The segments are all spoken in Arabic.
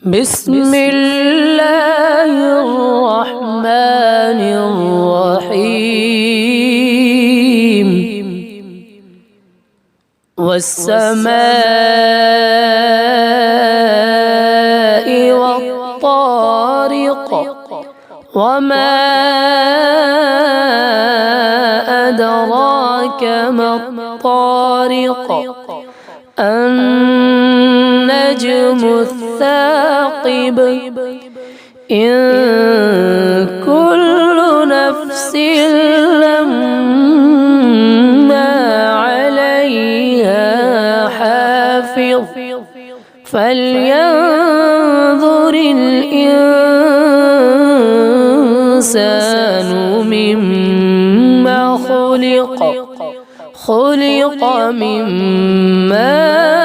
بسم الله الرحمن الرحيم. والسماء والطارق وما أدراك ما الطارق النجم الثاقب إن كل نفس لما عليها حافظ فلينظر الإنسان مما خلق من ماء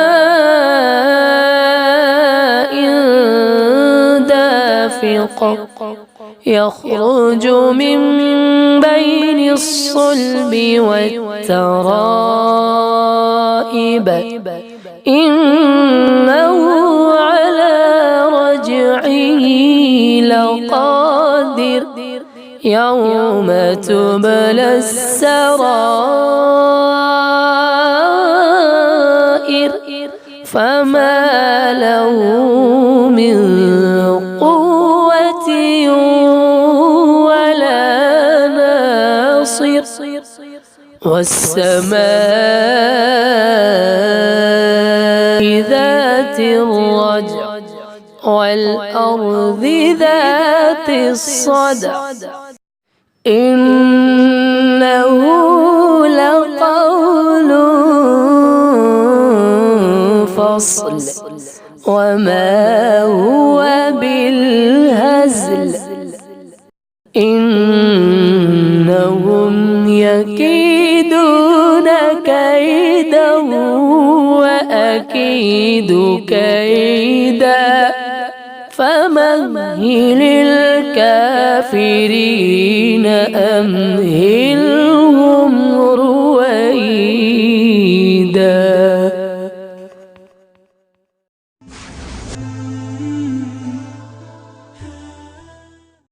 دافق يخرج من بين الصلب والترائب إنه على رجعه لقادر يوم تبلى السرائر فما له من قوة ولا ناصر والسماء ذات الرجع والأرض ذات الصدع إنه لقول فصل وما هو بالهزل إنهم يكيدون كيدا وأكيد كيدا فمهل الكافرين أمهلهم رويدا.